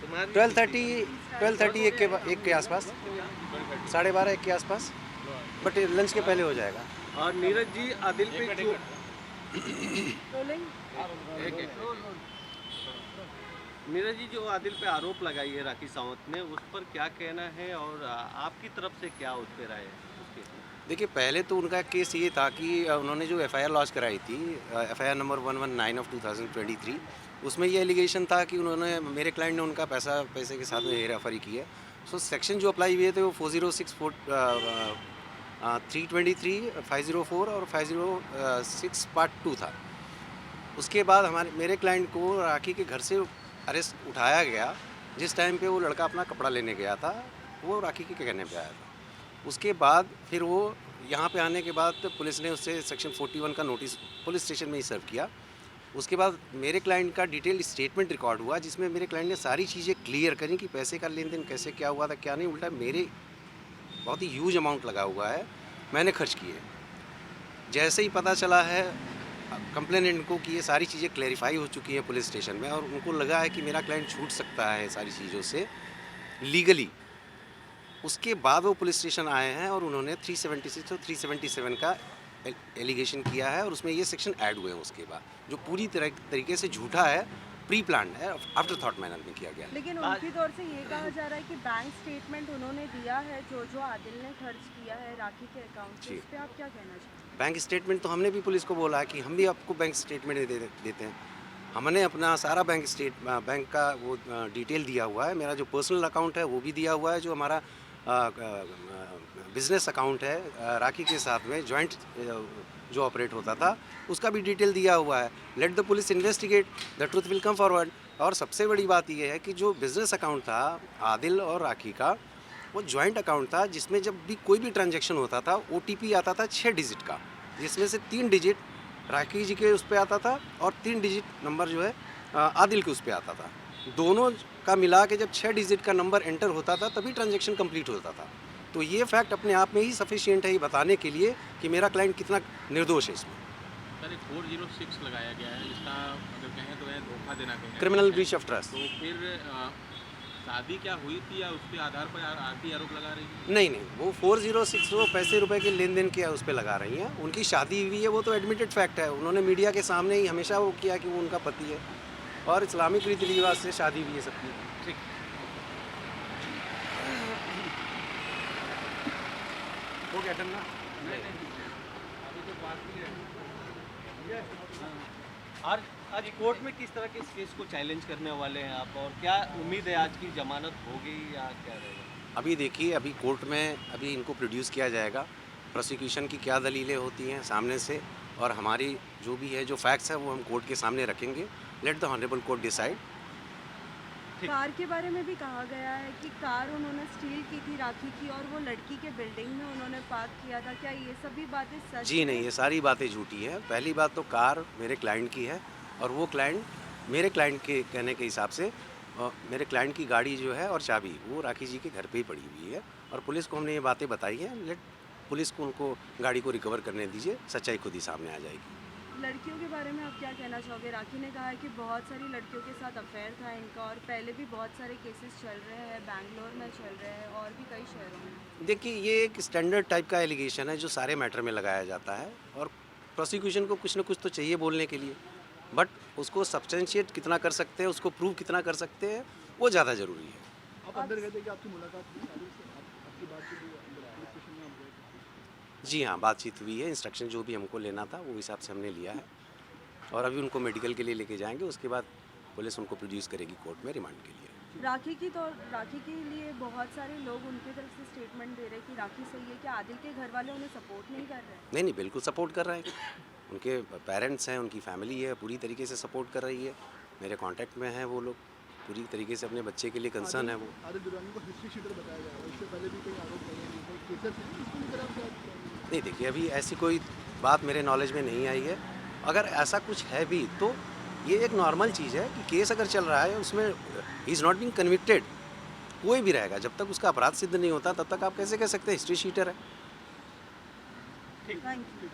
12:30 1 के आसपास, 12:30 1 के आसपास, बट लंच के पहले हो जाएगा। और नीरज जी, आदिल पे जो नीरज जी, जो आदिल पे आरोप लगाई है राखी सावंत ने, उस पर क्या कहना है और आपकी तरफ से क्या उस पर राय है उसके? देखिए, पहले तो उनका केस ये था कि उन्होंने जो एफआईआर लॉन्च कराई थी, एफआईआर नंबर 119 ऑफ 2023, उसमें ये एलिगेशन था कि उन्होंने, मेरे क्लाइंट ने उनका पैसे के साथ में हेराफेरी की है। सो सेक्शन जो अप्लाई हुए थे वो 406, 323, 504 और 506 पार्ट 2 था। उसके बाद मेरे क्लाइंट को राखी के घर से अरेस्ट उठाया गया, जिस टाइम पे वो लड़का अपना कपड़ा लेने गया था, वो राखी के कहने पे आया था। उसके बाद फिर वो यहाँ पे आने के बाद पुलिस ने उससे सेक्शन 41 का नोटिस पुलिस स्टेशन में ही सर्व किया। उसके बाद मेरे क्लाइंट का डिटेल स्टेटमेंट रिकॉर्ड हुआ, जिसमें मेरे क्लाइंट ने सारी चीज़ें क्लियर करी कि पैसे का लेन देन कैसे, क्या हुआ था क्या नहीं। उल्टा मेरे बहुत ही ह्यूज अमाउंट लगा हुआ है, मैंने खर्च किए। जैसे ही पता चला है कंप्लेनेंट को कि ये सारी चीज़ें क्लैरिफाई हो चुकी हैं पुलिस स्टेशन में, और उनको लगा है कि मेरा क्लाइंट छूट सकता है सारी चीज़ों से लीगली, उसके बाद वो पुलिस स्टेशन आए हैं और उन्होंने 376 और 377 का एलिगेशन किया है, और उसमें ये सेक्शन ऐड हुए हैं उसके बाद, जो पूरी तरीके से झूठा है, प्री प्लान है, आफ्टर थॉट मैनर में किया गया। लेकिन उनकी तौर से ये कहा जा रहा है कि बैंक स्टेटमेंट उन्होंने दिया है जो आदिल ने खर्च किया है राखी के अकाउंट से, इस पे आप क्या कहना चाहते हैं? बैंक स्टेटमेंट तो हमने भी पुलिस को बोला है कि हम भी आपको बैंक स्टेटमेंट देते हैं। हमने अपना सारा बैंक का वो डिटेल दिया हुआ है। मेरा जो पर्सनल अकाउंट है वो भी दिया हुआ है, जो हमारा बिजनेस अकाउंट है राखी के साथ में जॉइंट जो ऑपरेट होता था, उसका भी डिटेल दिया हुआ है। Let the police investigate, the truth will come forward. और सबसे बड़ी बात यह है कि जो बिज़नेस अकाउंट था आदिल और राखी का, वो जॉइंट अकाउंट था, जिसमें जब भी कोई भी ट्रांजैक्शन होता था OTP आता था 6 डिजिट का, जिसमें से 3 डिजिट राखी जी के उस पर आता था और 3 डिजिट नंबर जो है आदिल के उस पर आता था। दोनों का मिला के जब 6 डिजिट का नंबर एंटर होता था तभी ट्रांजैक्शन कंप्लीट होता था। तो ये फैक्ट अपने आप में ही सफिशिएंट है ये बताने के लिए कि मेरा क्लाइंट कितना निर्दोष है इसमें। सर, एक 406 लगाया गया है, इसका अगर कहें तो है धोखा देना कहें, क्रिमिनल ब्रीच ऑफ ट्रस्ट। तो फिर शादी क्या हुई थी या उसके आधार पर आरती आरोप लगा रही है? नहीं, वो 406 वो पैसे रुपए के लेन देन किया उस पर लगा रही हैं। उनकी शादी हुई है, वो तो एडमिटेड फैक्ट है। उन्होंने मीडिया के सामने ही हमेशा वो किया कि वो उनका पति है, और इस्लामिक रीति रिवाज से शादी हुई है सबकी। ठीक। हो गया डन ना? अभी तो बाकी है। आज कोर्ट में किस तरह के इस केस को चैलेंज करने वाले हैं आप, और क्या उम्मीद है आज की जमानत होगी या क्या रहेगा? अभी देखिए, अभी कोर्ट में अभी इनको प्रोड्यूस किया जाएगा, प्रोसिक्यूशन की क्या दलीलें होती हैं सामने से, और हमारी जो भी है जो फैक्ट्स है वो हम कोर्ट के सामने रखेंगे। Let the honourable court decide. Car के बारे में भी कहा गया है कि कार उन्होंने स्टील की थी राखी की, और वो लड़की के बिल्डिंग में उन्होंने पार्क किया था। क्या ये सभी बातें सच? जी नहीं, ये सारी बातें झूठी हैं। पहली बात तो कार मेरे क्लाइंट की है, और वो क्लाइंट मेरे क्लाइंट के कहने के हिसाब से मेरे क्लाइंट की गाड़ी जो है और चाबी वो राखी जी के घर पे ही पड़ी हुई है, और पुलिस को हमने ये बातें बताई हैं। लेट पुलिस को उनको गाड़ी को रिकवर करने दीजिए, सच्चाई खुद ही सामने आ जाएगी। लड़कियों के बारे में आप क्या कहना चाहोगे? राखी ने कहा है कि बहुत सारी लड़कियों के साथ अफेयर था इनका, और पहले भी बहुत सारे केसेस चल रहे हैं, बैंगलोर में चल रहे हैं और भी कई शहरों में। देखिए, ये एक स्टैंडर्ड टाइप का एलिगेशन है जो सारे मैटर में लगाया जाता है, और प्रोसिक्यूशन को कुछ ना कुछ तो चाहिए बोलने के लिए, बट उसको सब्सटेंशिएट कितना कर सकते हैं, उसको प्रूव कितना कर सकते हैं, वो ज़्यादा ज़रूरी है। आप अंदर गए थे कि आपकी मुलाकात हुई आदिल से? आपकी बातचीत हुई अंदर पुलिस स्टेशन में? आप गए थे? जी हाँ, बातचीत हुई है। इंस्ट्रक्शन जो भी हमको लेना था वो हिसाब से हमने लिया है, और अभी उनको मेडिकल के लिए लेके जाएंगे। उसके बाद पुलिस उनको प्रोड्यूस करेगी कोर्ट में रिमांड के लिए। राखी के लिए बहुत सारे लोग उनकी तरफ से स्टेटमेंट दे रहे हैं कि राखी सही है। क्या आदिल के घर वाले उन्हें सपोर्ट नहीं कर रहे? नहीं, बिल्कुल सपोर्ट कर रहे हैं। उनके पेरेंट्स हैं, उनकी फैमिली है, पूरी तरीके से सपोर्ट कर रही है। मेरे कांटेक्ट में हैं वो लोग, पूरी तरीके से अपने बच्चे के लिए कंसर्न है वो। आदिल दुरानी को हिस्ट्री शीटर बताया जा रहा है, इससे पहले भी कोई आरोप लगे हैं, कोई केसेस हैं इसको लेकर आप क्या? नहीं, देखिए, अभी ऐसी कोई बात मेरे नॉलेज में नहीं आई है। अगर ऐसा कुछ है भी तो ये एक नॉर्मल चीज़ है कि केस अगर चल रहा है उसमें he is not being convicted, कोई भी रहेगा, जब तक उसका अपराध सिद्ध नहीं होता तब तक आप कैसे कह सकते हैं हिस्ट्री शीटर है। Thank you.